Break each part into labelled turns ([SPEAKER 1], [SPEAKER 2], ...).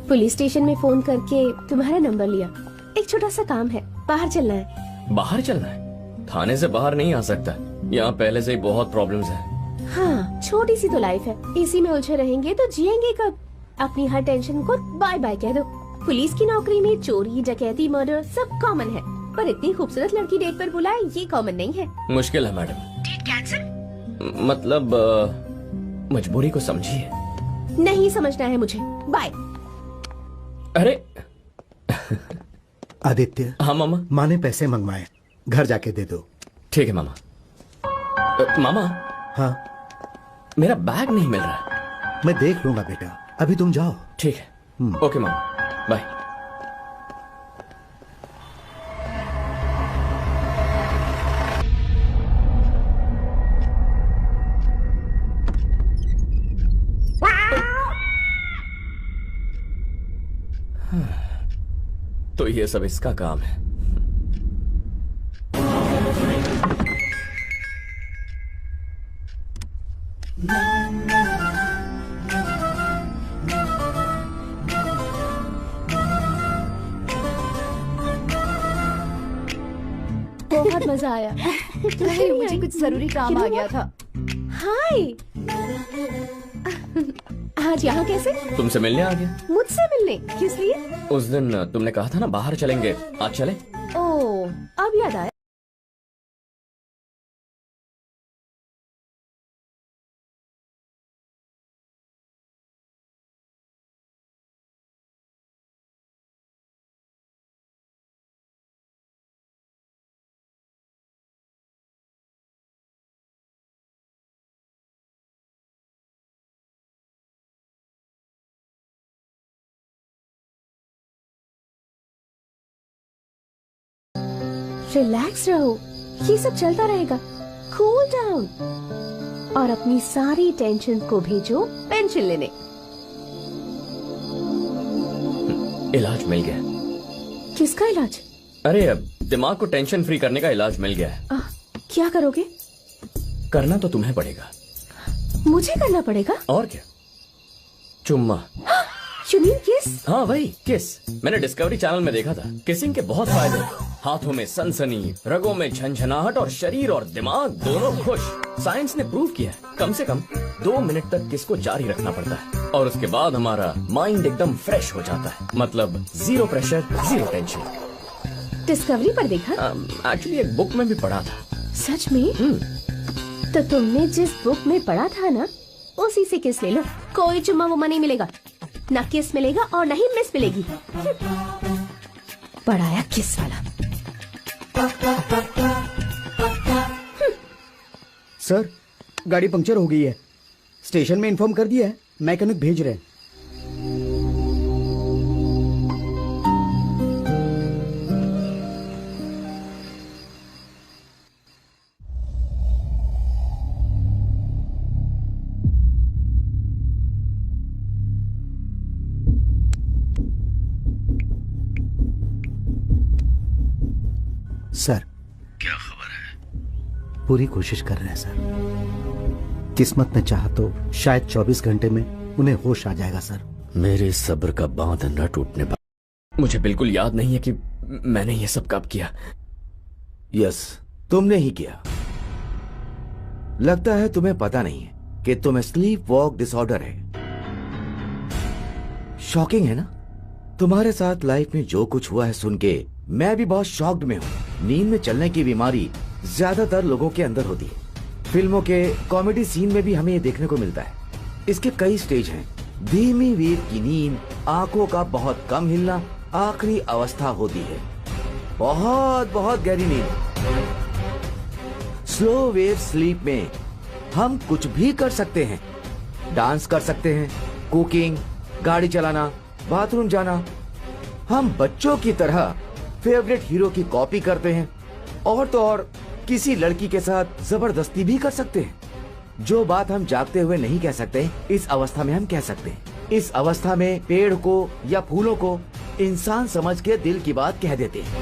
[SPEAKER 1] Police station में phone करके तुम्हारा नंबर लिया। एक छोटा सा काम है, बाहर चलना है।
[SPEAKER 2] बाहर चलना है? थाने से बाहर नहीं आ सकता, यहाँ पहले से ही बहुत प्रॉब्लम्स हैं।
[SPEAKER 1] हाँ, छोटी सी तो लाइफ है, इसी में उलझे रहेंगे तो जिएंगे कब। अपनी हर टेंशन को बाय बाय कह दो। पुलिस की नौकरी में चोरी, डकैती, मर्डर सब कॉमन है, पर इतनी खूबसूरत लड़की डेट पर बुलाए ये कॉमन नहीं है।
[SPEAKER 2] मुश्किल है मैडम।
[SPEAKER 1] Date cancel?
[SPEAKER 2] मतलब मजबूरी को समझिए।
[SPEAKER 1] नहीं समझना है मुझे, बाय।
[SPEAKER 2] अरे
[SPEAKER 3] आदित्य।
[SPEAKER 2] हाँ मामा।
[SPEAKER 3] माँ ने पैसे मंगवाए, घर जाके दे दो।
[SPEAKER 2] ठीक है मामा। मामा।
[SPEAKER 3] हाँ।
[SPEAKER 2] मेरा बैग नहीं मिल रहा।
[SPEAKER 3] मैं देख लूंगा बेटा, अभी तुम जाओ।
[SPEAKER 2] ठीक है। ओके मामा, बाय। तो ये सब इसका काम है।
[SPEAKER 1] बहुत मजा आया।
[SPEAKER 4] मुझे कुछ जरूरी काम आ गया था।
[SPEAKER 1] हाय। आज यहाँ कैसे?
[SPEAKER 2] तुमसे मिलने आ गया।
[SPEAKER 1] मुझसे मिलने? किस लिए?
[SPEAKER 2] उस दिन तुमने कहा था ना बाहर चलेंगे, आज चले?
[SPEAKER 1] ओह, अब याद आया। रिलैक्स रहो, ये सब चलता रहेगा। कूल डाउन और अपनी सारी टेंशन को भेजो पेंशन लेने।
[SPEAKER 2] इलाज मिल गया।
[SPEAKER 1] किसका इलाज?
[SPEAKER 2] अरे अब दिमाग को टेंशन फ्री करने का इलाज मिल गया है।
[SPEAKER 1] क्या करोगे?
[SPEAKER 2] करना तो तुम्हें पड़ेगा।
[SPEAKER 1] मुझे करना पड़ेगा?
[SPEAKER 2] और क्या, चुम्मा।
[SPEAKER 1] You mean kiss?
[SPEAKER 2] हाँ वही किस। मैंने डिस्कवरी चैनल में देखा था। किसिंग के बहुत फायदे, हाथों में सनसनी, रगों में झंझनाहट और शरीर और दिमाग दोनों खुश। साइंस ने प्रूव किया है कम से कम 2 मिनट तक किस को जारी रखना पड़ता है और उसके बाद हमारा माइंड एकदम फ्रेश हो जाता है। मतलब 0 प्रेशर, 0 टेंशन।
[SPEAKER 1] डिस्कवरी पर देखा?
[SPEAKER 2] एक्चुअली एक बुक में भी पढ़ा था।
[SPEAKER 1] सच में? तो तुमने जिस बुक में पढ़ा था ना, उसी से किस ले लो। कोई चुम्मा वुम्मा नहीं मिलेगा, ना किस मिलेगा और ना ही मिस मिलेगी। पढ़ाया किस वाला।
[SPEAKER 5] सर, गाड़ी पंक्चर हो गई है। स्टेशन में इन्फॉर्म कर दिया है, मैकेनिक भेज रहे हैं।
[SPEAKER 3] सर,
[SPEAKER 6] क्या खबर है?
[SPEAKER 3] पूरी कोशिश कर रहे हैं सर। किस्मत ने चाहा तो शायद 24 घंटे में उन्हें होश आ जाएगा सर।
[SPEAKER 2] मेरे सब्र का बांध न टूटने पाए। मुझे बिल्कुल याद नहीं है कि मैंने ये सब कब किया।
[SPEAKER 6] यस, तुमने ही किया। लगता है तुम्हें पता नहीं है कि तुम्हें स्लीप वॉक डिसऑर्डर है। शॉकिंग है ना? तुम्हारे साथ लाइफ में जो कुछ हुआ है सुन के मैं भी बहुत शॉक्ड में हूँ। नींद में चलने की बीमारी ज्यादातर लोगों के अंदर होती है। फिल्मों के कॉमेडी सीन में भी हमें ये देखने को मिलता है। इसके कई स्टेज हैं। धीमी वेव की नींद, आंखों का बहुत कम हिलना आखिरी अवस्था होती है। बहुत बहुत गहरी नींद। स्लो वेव स्लीप में हम कुछ भी कर सकते हैं। डांस कर सकते हैं, कुकिंग, गाड़ी चलाना, बाथरूम जाना। हम बच्चों की तरह फेवरेट हीरो की कॉपी करते हैं और तो और किसी लड़की के साथ जबरदस्ती भी कर सकते हैं। जो बात हम जागते हुए नहीं कह सकते, इस अवस्था में हम कह सकते हैं। इस अवस्था में पेड़ को या फूलों को इंसान समझ के दिल की बात कह देते हैं।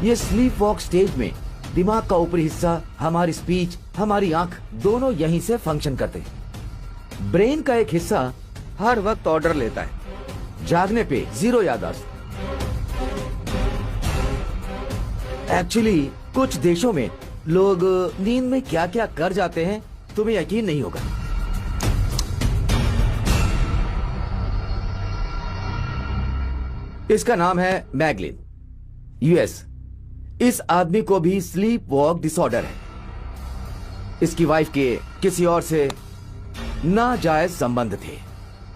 [SPEAKER 6] ये स्लीप वॉक स्टेज में दिमाग का ऊपरी हिस्सा, हमारी स्पीच, हमारी आंख दोनों यहीं से फंक्शन करते हैं। ब्रेन का एक हिस्सा हर वक्त ऑर्डर लेता है, जागने पे जीरो याददाश्त। एक्चुअली कुछ देशों में लोग नींद में क्या क्या कर जाते हैं तुम्हें यकीन नहीं होगा। इसका नाम है मैगलिन, यूएस। इस आदमी को भी स्लीप वॉक डिसऑर्डर है। इसकी वाइफ के किसी और से नाजायज संबंध थे।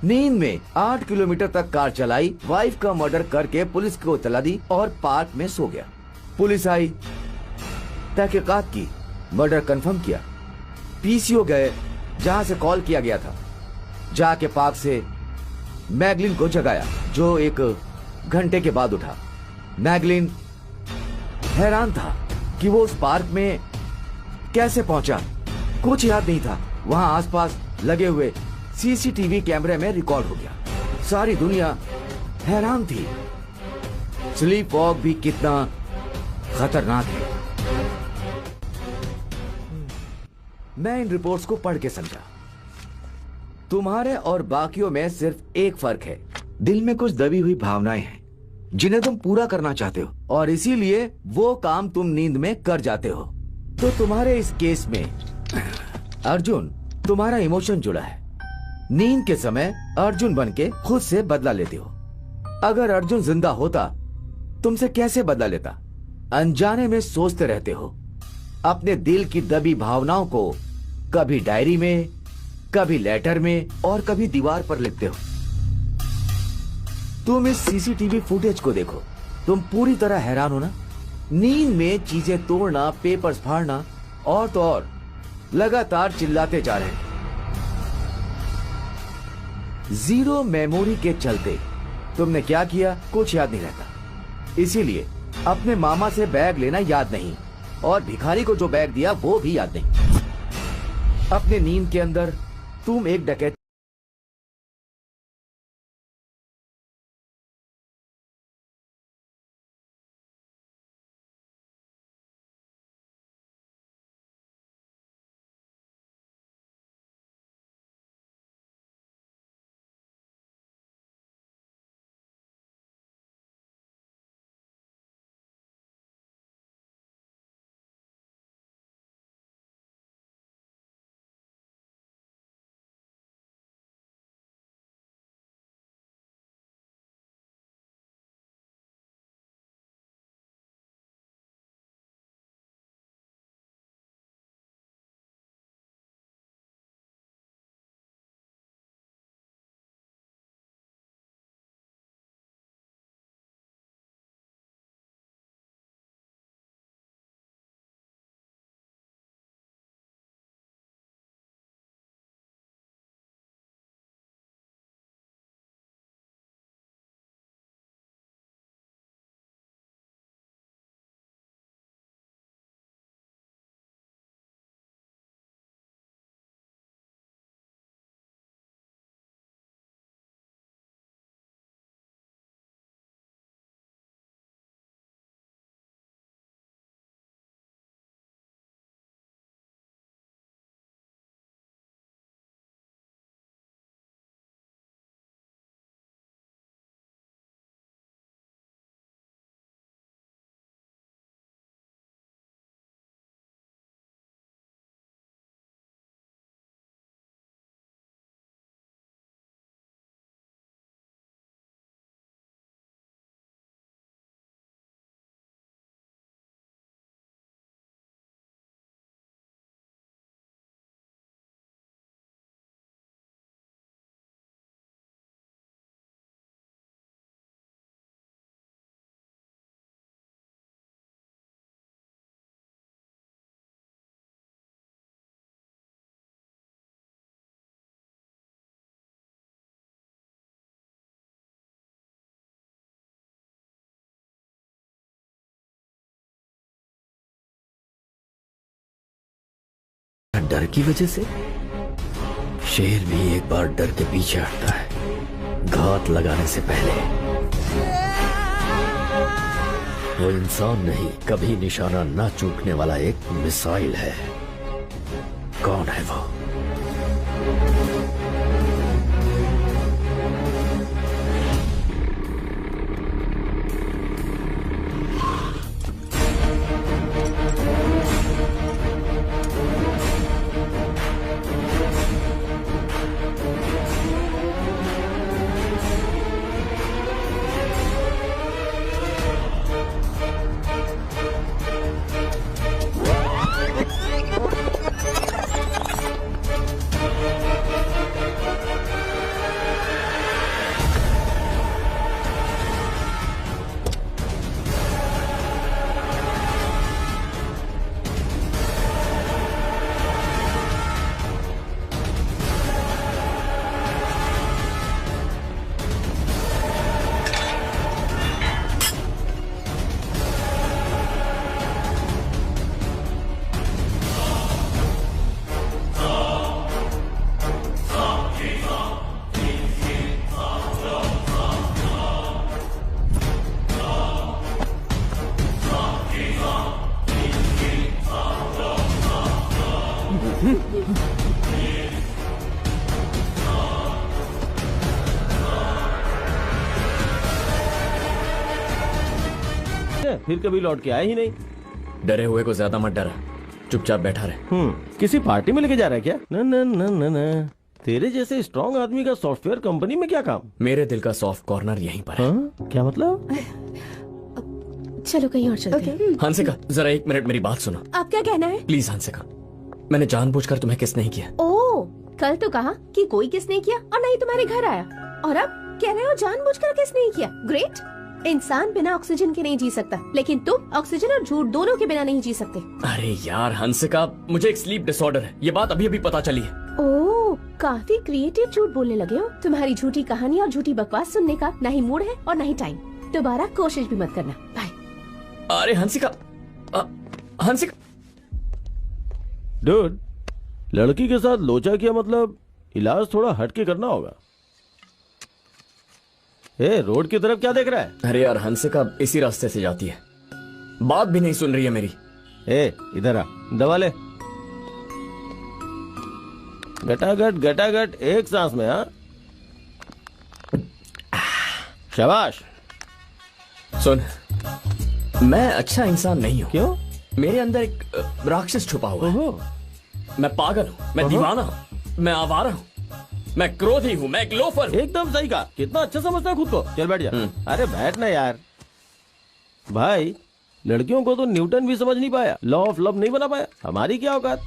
[SPEAKER 6] नींद में 8 किलोमीटर तक कार चलाई, वाइफ का मर्डर करके पुलिस को इत्तला दी और पार्क में सो गया। पुलिस आई, तहकीकात की, मर्डर कंफर्म किया। पीसीओ गए जहां से कॉल किया गया था, जाके पार्क से मैगलिन को जगाया, जो 1 घंटे के बाद उठा। मैगलिन हैरान था कि वो उस पार्क में कैसे पहुंचा। कुछ याद नहीं था। वहां आसपास लगे हुए सीसीटीवी कैमरे में रिकॉर्ड हो गया। सारी दुनिया हैरान थी। स्लीप वॉक भी कितना खतरनाक है। मैं इन रिपोर्ट्स को पढ़ के समझा। तुम्हारे और बाकियों में सिर्फ एक फर्क है, दिल में कुछ दबी हुई भावनाएं हैं जिन्हें तुम पूरा करना चाहते हो, और इसीलिए वो काम तुम नींद में कर जाते हो। तो तुम्हारे इस केस में अर्जुन तुम्हारा इमोशन जुड़ा है। नींद के समय अर्जुन बन के खुद से बदला लेते हो। अगर अर्जुन जिंदा होता तुमसे कैसे बदला लेता? अनजाने में सोचते रहते हो। अपने दिल की दबी भावनाओं को कभी डायरी में, कभी लेटर में और कभी दीवार पर लिखते हो। तुम इस सीसीटीवी फुटेज को देखो, तुम पूरी तरह हैरान हो ना। नींद में चीजें तोड़ना, पेपर्स फाड़ना और तो और लगातार चिल्लाते जा रहे हैं। जीरो मेमोरी के चलते तुमने क्या किया कुछ याद नहीं रहता। इसीलिए अपने मामा से बैग लेना याद नहीं, और भिखारी को जो बैग दिया वो भी याद नहीं। अपने नींद के अंदर तुम एक डकैत
[SPEAKER 2] डर की वजह से? शेर भी एक बार डर के पीछे हटता है, घात लगाने से पहले। वो इंसान नहीं, कभी निशाना ना चूकने वाला एक मिसाइल है। कौन है वो?
[SPEAKER 7] गए, फिर कभी लौट के आए ही नहीं।
[SPEAKER 2] डरे हुए को ज्यादा मत डरा, चुपचाप बैठा रहे।
[SPEAKER 7] किसी पार्टी में लेके जा रहा है क्या? न न न न न तेरे जैसे स्ट्रॉन्ग आदमी का सॉफ्टवेयर कंपनी में क्या काम?
[SPEAKER 2] मेरे दिल का सॉफ्ट कॉर्नर यहीं पर है।
[SPEAKER 7] क्या मतलब?
[SPEAKER 1] चलो कहीं और चलते हैं।
[SPEAKER 2] हंसिका, जरा 1 मिनट मेरी बात सुनो।
[SPEAKER 1] आप क्या कहना है?
[SPEAKER 2] प्लीज हंसिका, मैंने जानबूझकर तुम्हें किस नहीं किया।
[SPEAKER 1] ओ, कल तो कहा कि कोई किस नहीं किया और नहीं तुम्हारे घर आया, और अब कह रहे हो जानबूझकर किस नहीं किया। ग्रेट। इंसान बिना ऑक्सीजन के नहीं जी सकता, लेकिन तुम ऑक्सीजन और झूठ दोनों के बिना नहीं जी सकते।
[SPEAKER 2] अरे यार हंसिका, मुझे एक स्लीप डिसऑर्डर है, ये बात अभी अभी पता चली है।
[SPEAKER 1] ओह, काफी क्रिएटिव झूठ बोलने लगे हो। तुम्हारी झूठी कहानी और झूठी बकवास सुनने का ना ही मूड है और ना ही टाइम। दोबारा कोशिश भी मत करना। बाय।
[SPEAKER 2] अरे हंसिका, हंसिका।
[SPEAKER 7] डूड, लड़की के साथ लोचा किया मतलब इलाज थोड़ा हटके करना होगा। रोड की तरफ क्या देख रहा है?
[SPEAKER 2] अरे यार हंसिका इसी रास्ते से जाती है, बात भी नहीं सुन रही है मेरी।
[SPEAKER 7] इधर आ, दवा ले। गटागट गटागट, एक सांस में। हाँ, शाबाश।
[SPEAKER 2] सुन, मैं अच्छा इंसान नहीं हूँ।
[SPEAKER 7] क्यों?
[SPEAKER 2] मेरे अंदर एक राक्षस छुपा हुआ है। मैं पागल हूँ, मैं दीवाना हूँ, मैं आवारा हूँ, मैं क्रोधी हूँ, मैं एक लोफर हूँ।
[SPEAKER 7] एकदम सही कहा। कितना अच्छा समझता है खुद को। चल बैठ जा। अरे बैठ ना यार। भाई, लड़कियों को तो न्यूटन भी समझ नहीं पाया, लॉ ऑफ लव नहीं बना पाया, हमारी क्या औकात।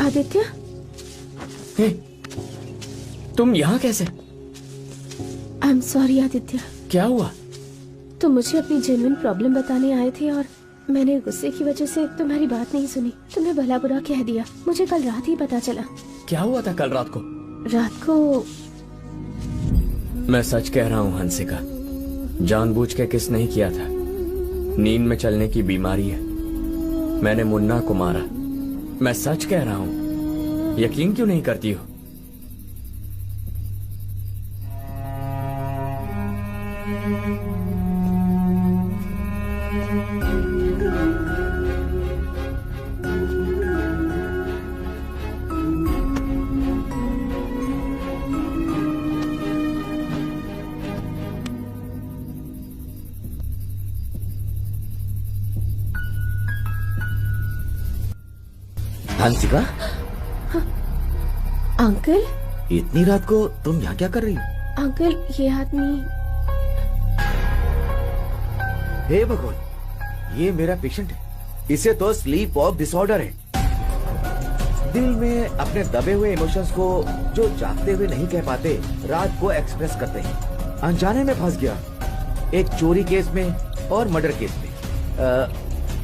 [SPEAKER 1] आदित्य,
[SPEAKER 2] हे, तुम यहाँ कैसे?
[SPEAKER 1] I am sorry Aditya.
[SPEAKER 2] क्या हुआ?
[SPEAKER 1] तुम मुझे अपनी जेन्युइन प्रॉब्लम बताने आए थे और मैंने गुस्से की वजह से तुम्हारी बात नहीं सुनी। तुम्हें भला बुरा कह दिया। मुझे कल रात ही पता चला।
[SPEAKER 2] क्या हुआ था कल रात को?
[SPEAKER 1] रात को
[SPEAKER 2] मैं सच कह रहा हूँ हंसिका, जानबूझ के किस नहीं किया था। नींद में चलने की बीमारी है, मैंने मुन्ना को मारा। मैं सच कह रहा हूँ, यकीन क्यों नहीं करती हो?
[SPEAKER 6] हंसिका,
[SPEAKER 1] अंकल,
[SPEAKER 6] इतनी रात को तुम यहाँ क्या कर रही हो?
[SPEAKER 1] अंकल ये आदमी।
[SPEAKER 6] हे भगवान, ये मेरा पेशेंट है। इसे तो स्लीप वॉक डिसऑर्डर है। दिल में अपने दबे हुए इमोशंस को जो जागते हुए नहीं कह पाते, रात को एक्सप्रेस करते हैं। अनजाने में फंस गया, एक चोरी केस में और मर्डर केस में।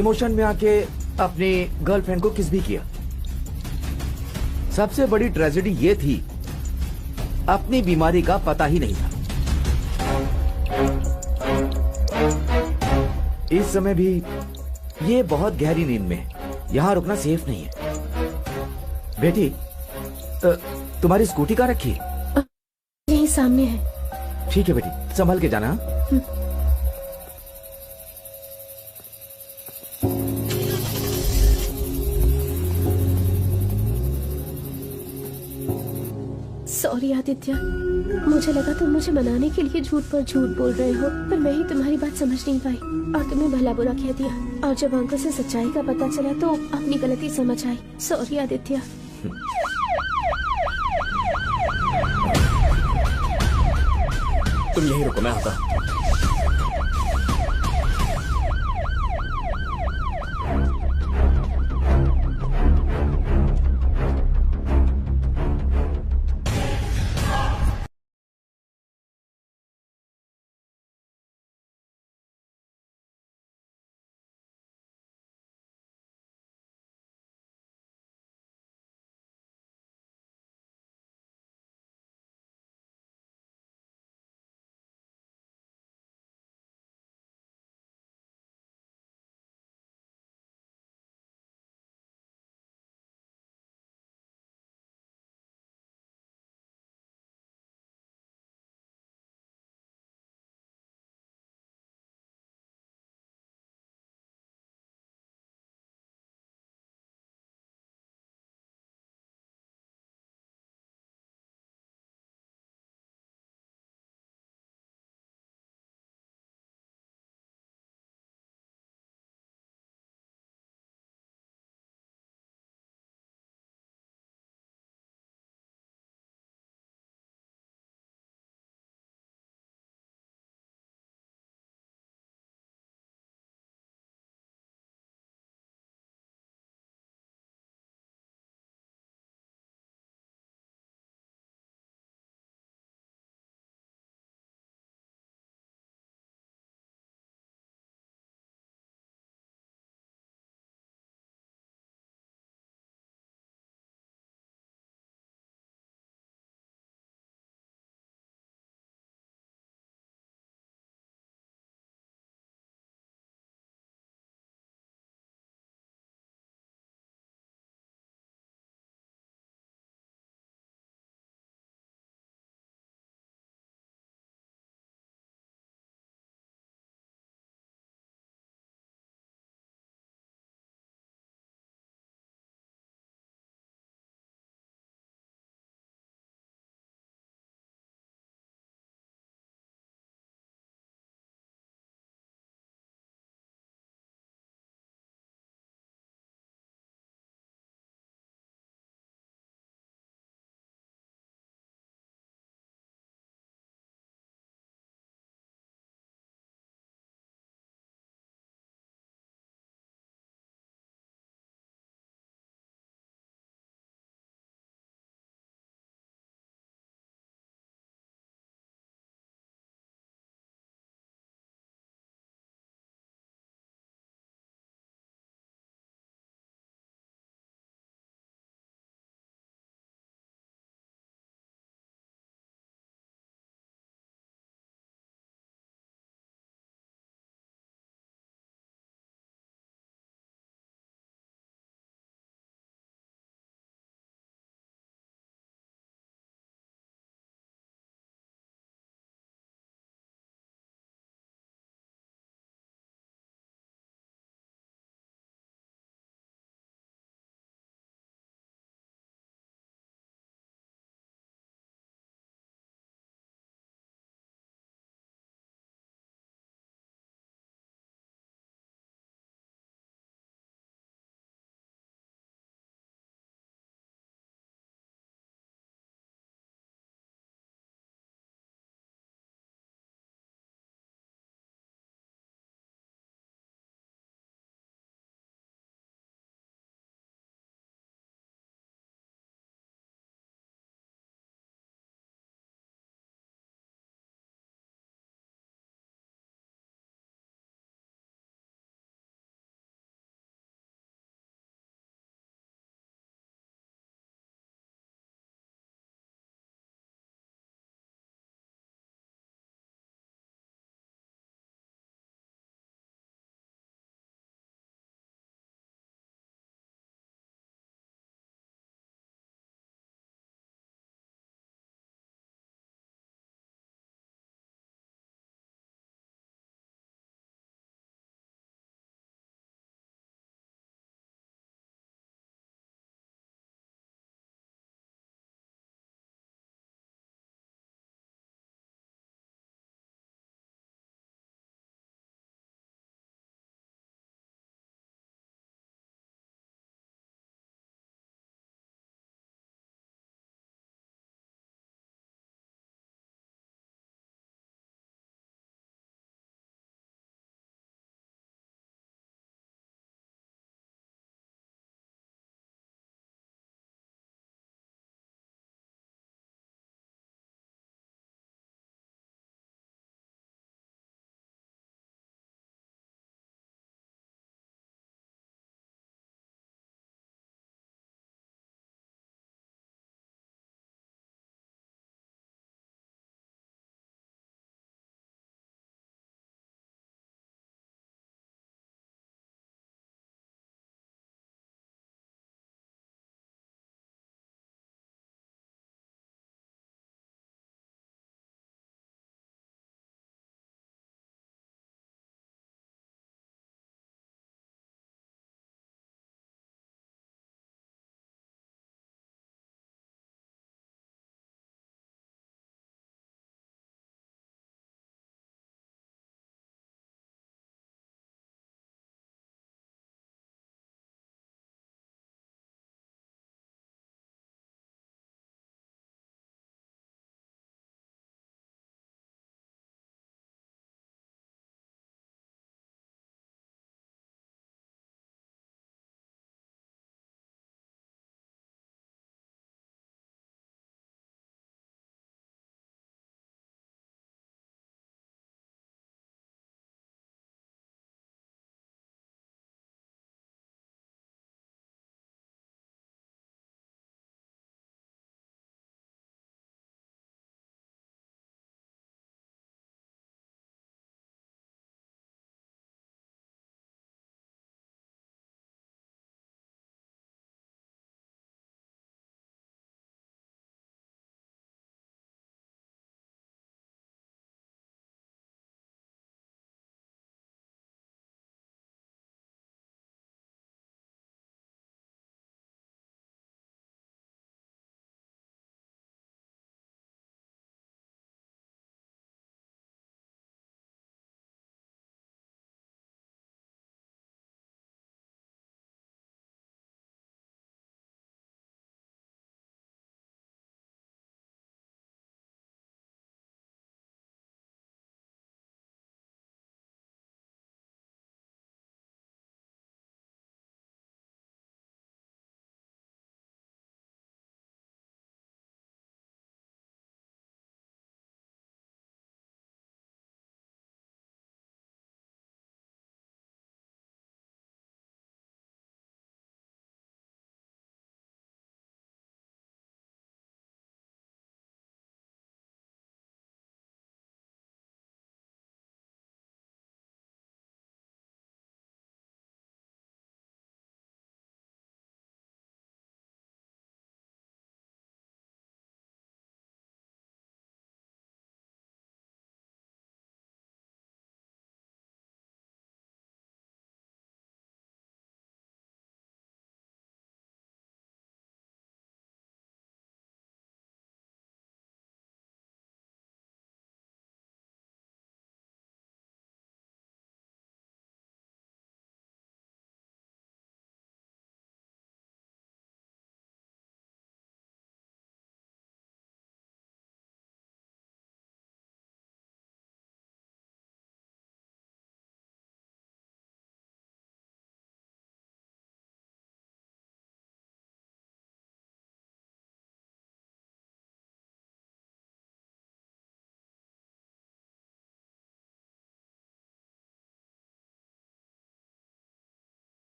[SPEAKER 6] इमोशन में आके अपनी गर्लफ्रेंड को किस भी किया। सबसे बड़ी ट्रेजेडी ये थी, अपनी बीमारी का पता ही नहीं था। इस समय भी ये बहुत गहरी नींद में है। यहाँ रुकना सेफ नहीं है। बेटी, तुम्हारी स्कूटी कहाँ रखी है?
[SPEAKER 1] यही सामने है।
[SPEAKER 6] ठीक है बेटी, संभल के जाना।
[SPEAKER 1] सॉरी आदित्य, मुझे लगा तुम मुझे मनाने के लिए झूठ पर झूठ बोल रहे हो, पर मैं ही तुम्हारी बात समझ नहीं पाई और तुम्हें भला बुरा कह दिया। और जब अंकल से सच्चाई का पता चला तो अपनी गलती समझ आई। सॉरी आदित्य।
[SPEAKER 2] तुम यहीं रुको, मैं आता।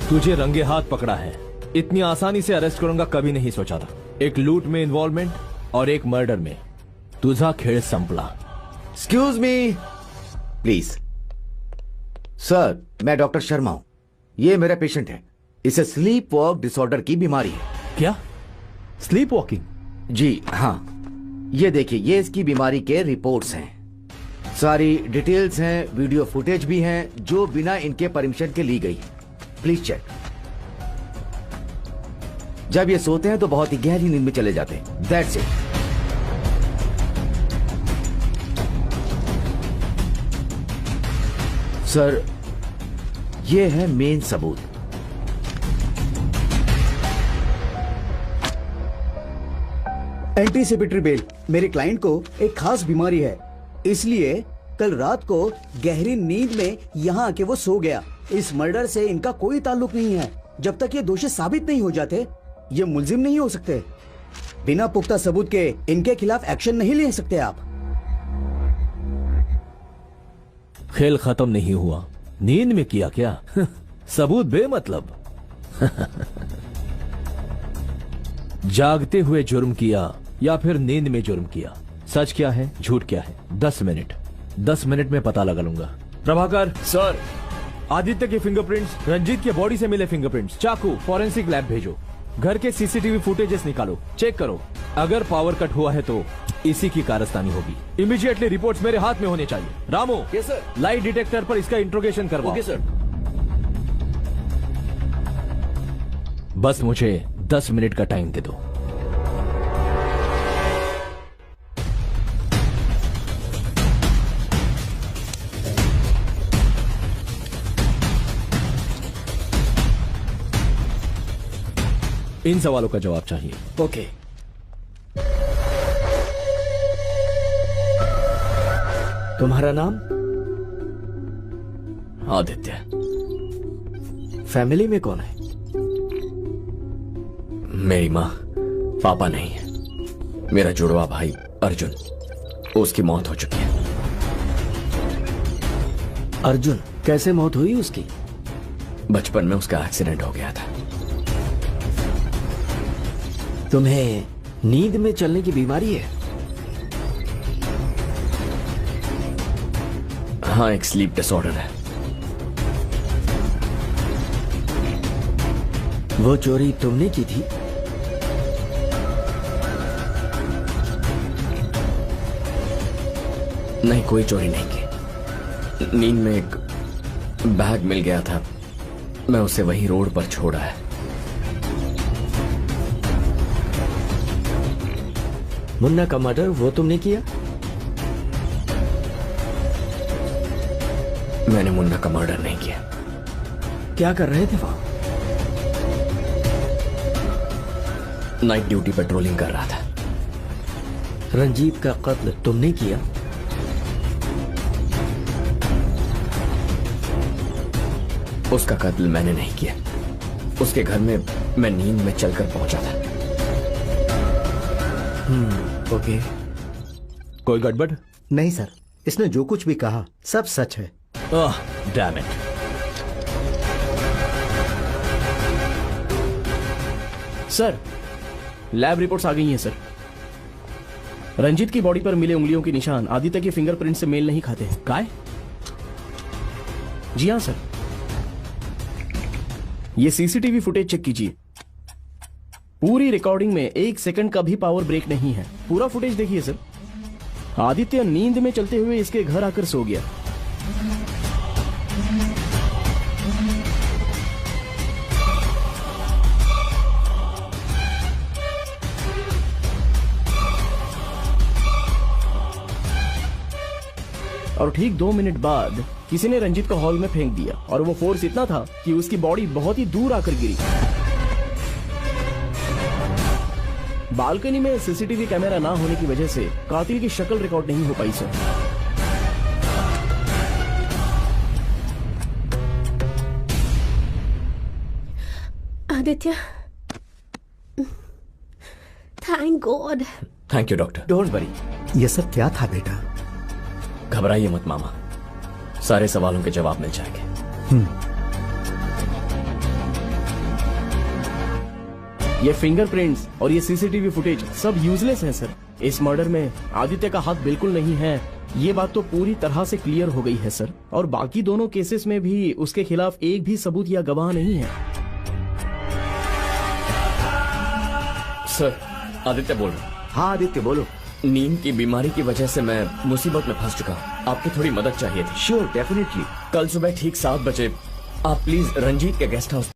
[SPEAKER 8] तुझे रंगे हाथ पकड़ा है। इतनी आसानी से अरेस्ट करूंगा कभी नहीं सोचा था। एक लूट में इन्वॉल्वमेंट और एक मर्डर में तुझा खेळ संपला।
[SPEAKER 6] Excuse me please. सर, मैं डॉक्टर शर्मा हूं। ये मेरा पेशेंट है। इसे स्लीप वॉक डिसऑर्डर की बीमारी है।
[SPEAKER 8] क्या? Sleep walking?
[SPEAKER 6] जी हाँ, ये देखिए, ये इसकी बीमारी के रिपोर्ट्स हैं। सारी डिटेल्स हैं, वीडियो फुटेज भी हैं जो बिना इनके परमिशन के ली गई है। Please check. जब ये सोते हैं तो बहुत ही गहरी नींद में चले जाते हैं। That's it. सर, ये है मेन सबूत।
[SPEAKER 5] Anticipatory bail. मेरे क्लाइंट को एक खास बीमारी है, इसलिए कल रात को गहरी नींद में यहाँ आके वो सो गया। इस मर्डर से इनका कोई ताल्लुक नहीं है। जब तक ये दोषी साबित नहीं हो जाते, ये मुलजिम नहीं हो सकते। बिना पुख्ता सबूत के इनके खिलाफ एक्शन नहीं ले सकते आप।
[SPEAKER 8] खेल खत्म नहीं हुआ। नींद में किया क्या? सबूत बेमतलब। जागते हुए जुर्म किया या फिर नींद में जुर्म किया, सच क्या है झूठ क्या है? 10 मिनट में पता लगा लूंगा। प्रभाकर
[SPEAKER 2] सर,
[SPEAKER 8] आदित्य के फिंगरप्रिंट्स, रंजीत के बॉडी से मिले फिंगरप्रिंट्स, चाकू फॉरेंसिक लैब भेजो। घर के सीसीटीवी फुटेजेस निकालो, चेक करो। अगर पावर कट हुआ है तो इसी की कारस्तानी होगी। इमीडिएटली रिपोर्ट्स मेरे हाथ में होने चाहिए। Ramu,
[SPEAKER 2] yes sir.
[SPEAKER 8] Light detector पर इसका इंट्रोगेशन करवाओ।
[SPEAKER 2] Okay sir.
[SPEAKER 8] बस मुझे 10 मिनट का टाइम दे दो। इन सवालों का जवाब चाहिए।
[SPEAKER 5] ओके। तुम्हारा नाम?
[SPEAKER 2] आदित्य।
[SPEAKER 5] फैमिली में कौन है?
[SPEAKER 2] मेरी माँ, पापा नहीं है। मेरा जुड़वा भाई अर्जुन, उसकी मौत हो चुकी है।
[SPEAKER 5] अर्जुन, कैसे मौत हुई उसकी?
[SPEAKER 2] बचपन में उसका एक्सीडेंट हो गया था।
[SPEAKER 5] तुम्हें नींद में चलने की बीमारी है?
[SPEAKER 2] हाँ, एक स्लीप डिसऑर्डर है।
[SPEAKER 5] वो चोरी तुमने की थी?
[SPEAKER 2] नहीं, कोई चोरी नहीं की। नींद में एक बैग मिल गया था, मैं उसे वहीं रोड पर छोड़ा है।
[SPEAKER 5] मुन्ना का मर्डर वो तुमने किया?
[SPEAKER 2] मैंने मुन्ना का मर्डर नहीं किया।
[SPEAKER 5] क्या कर रहे थे वहां?
[SPEAKER 2] नाइट ड्यूटी पेट्रोलिंग कर रहा था।
[SPEAKER 5] रंजीत का कत्ल तुमने किया?
[SPEAKER 2] उसका कत्ल मैंने नहीं किया। उसके घर में मैं नींद में चलकर पहुंचा था।
[SPEAKER 5] ओके।
[SPEAKER 8] कोई गड़बड़?
[SPEAKER 3] नहीं सर, इसने जो कुछ भी कहा सब सच है।
[SPEAKER 8] Damn it.
[SPEAKER 7] Sir, lab reports आ गई हैं सर। रंजीत की बॉडी पर मिले उंगलियों के निशान आदित्य के फिंगरप्रिंट से मेल नहीं खाते हैं।
[SPEAKER 8] काय?
[SPEAKER 7] जी हाँ सर, ये सीसीटीवी फुटेज चेक कीजिए। पूरी रिकॉर्डिंग में 1 सेकंड का भी पावर ब्रेक नहीं है। पूरा फुटेज देखिए सर। आदित्य नींद में चलते हुए इसके घर आकर सो गया। और ठीक 2 मिनट बाद किसी ने रंजीत को हॉल में फेंक दिया और वो फोर्स इतना था कि उसकी बॉडी बहुत ही दूर आकर गिरी। बालकनी में सीसीटीवी कैमरा ना होने की वजह से कातिल की शक्ल रिकॉर्ड नहीं हो पाई sir.
[SPEAKER 1] Aditya, thank God.
[SPEAKER 2] Thank you doctor.
[SPEAKER 5] Don't worry.
[SPEAKER 3] ये सब क्या था बेटा?
[SPEAKER 2] घबराइए मत मामा, सारे सवालों के जवाब मिल जाएंगे।
[SPEAKER 7] ये फिंगरप्रिंट्स और ये सीसीटीवी फुटेज सब यूजलेस है सर। इस मर्डर में आदित्य का हाथ बिल्कुल नहीं है, ये बात तो पूरी तरह से क्लियर हो गई है सर। और बाकी दोनों केसेस में भी उसके खिलाफ एक भी सबूत या गवाह नहीं है।
[SPEAKER 2] सर, आदित्य बोल रहा हूँ।
[SPEAKER 6] हाँ आदित्य बोलो।
[SPEAKER 2] नींद की बीमारी की वजह से मैं मुसीबत में फंस चुका हूँ। आपकी थोड़ी मदद चाहिए थी।
[SPEAKER 6] Sure, definitely.
[SPEAKER 2] कल सुबह ठीक 7 बजे आप प्लीज रंजीत के गेस्ट हाउस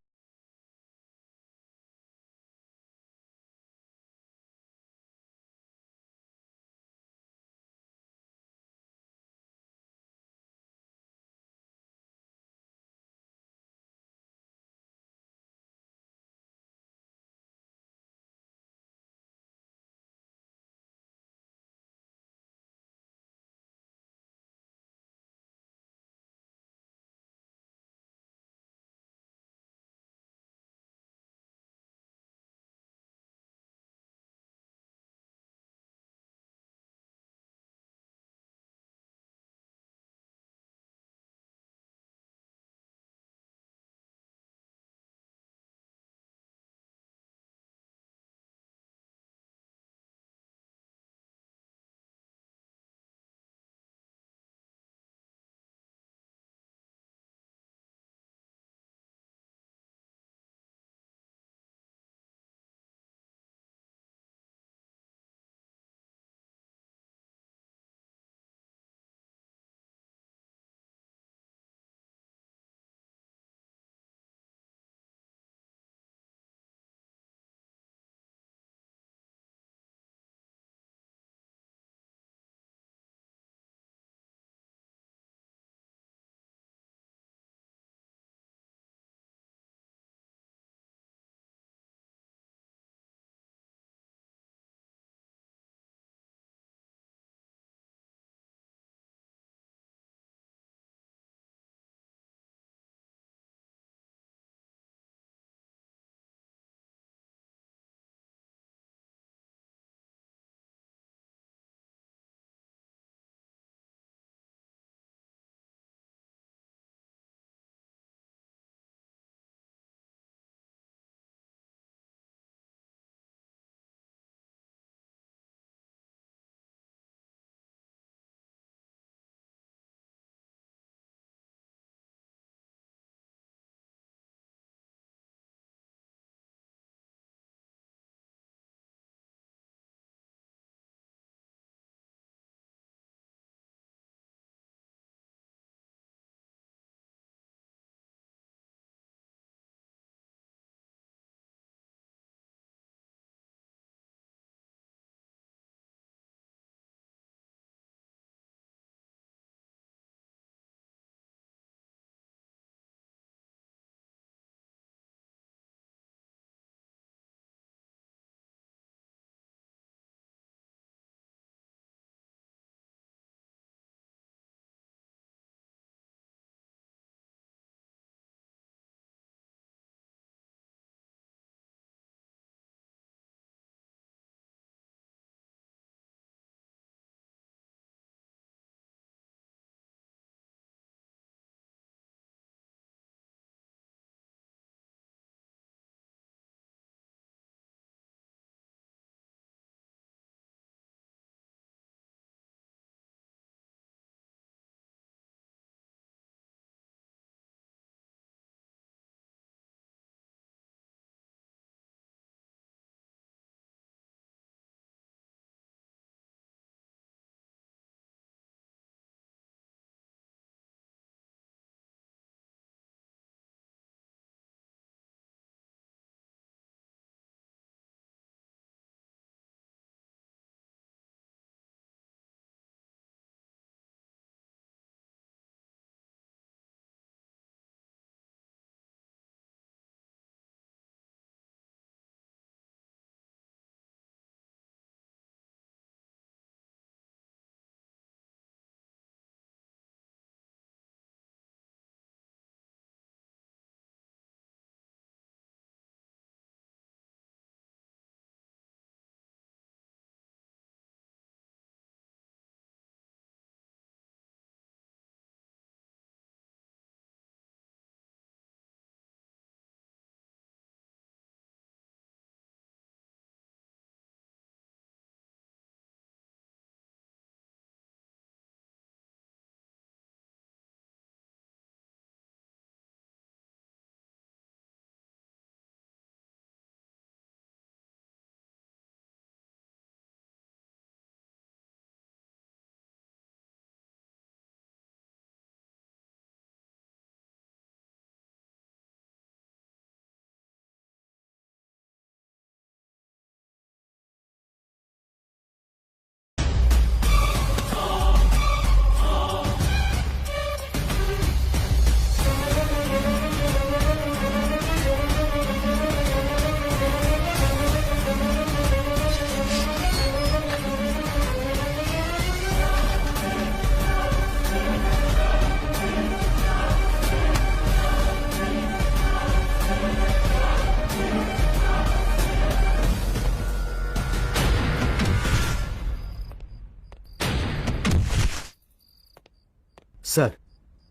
[SPEAKER 3] सर,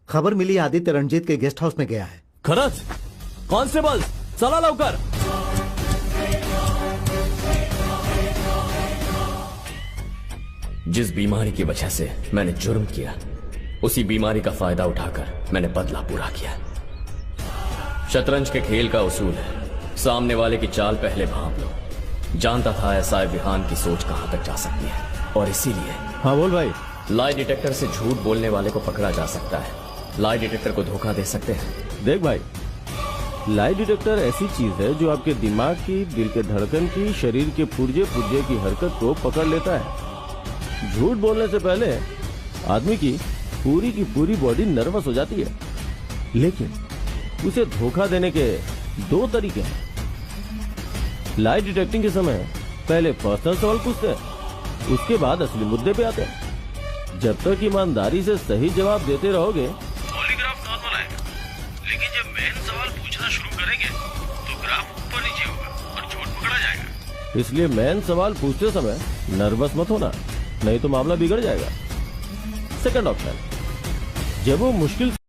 [SPEAKER 3] खबर मिली आदित्य रणजीत के गेस्ट हाउस में गया है।
[SPEAKER 8] खरंच? कॉन्स्टेबल चला लवकर।
[SPEAKER 2] जिस बीमारी की वजह से मैंने जुर्म किया, उसी बीमारी का फायदा उठाकर मैंने बदला पूरा किया। शतरंज के खेल का उसूल है, सामने वाले की चाल पहले भांप लो। जानता था ऐसा विहान की सोच कहां तक जा सकती है, और इसीलिए
[SPEAKER 8] हाँ बोल भाई।
[SPEAKER 2] लाई डिटेक्टर से झूठ बोलने वाले को पकड़ा जा सकता है, लाई डिटेक्टर को धोखा दे सकते हैं।
[SPEAKER 7] देख भाई, लाई डिटेक्टर ऐसी चीज है जो आपके दिमाग की, दिल के धड़कन की, शरीर के पुर्जे पुर्जे की हरकत को पकड़ लेता है। झूठ बोलने से पहले आदमी की पूरी बॉडी नर्वस हो जाती है, लेकिन उसे धोखा देने के दो तरीके हैं। लाई डिटेक्टिंग के समय पहले पर्सनल सवाल पूछते हैं, उसके बाद असली मुद्दे पे आते हैं। जब तक ईमानदारी से सही जवाब देते रहोगे, पॉलीग्राफ नॉर्मल आएगा, लेकिन जब मेन सवाल पूछना शुरू करेंगे तो ग्राफ ऊपर नीचे होगा और झूठ पकड़ा जाएगा। इसलिए मेन सवाल पूछते समय नर्वस मत होना, नहीं तो मामला बिगड़ जाएगा। सेकंड ऑप्शन, जब वो मुश्किल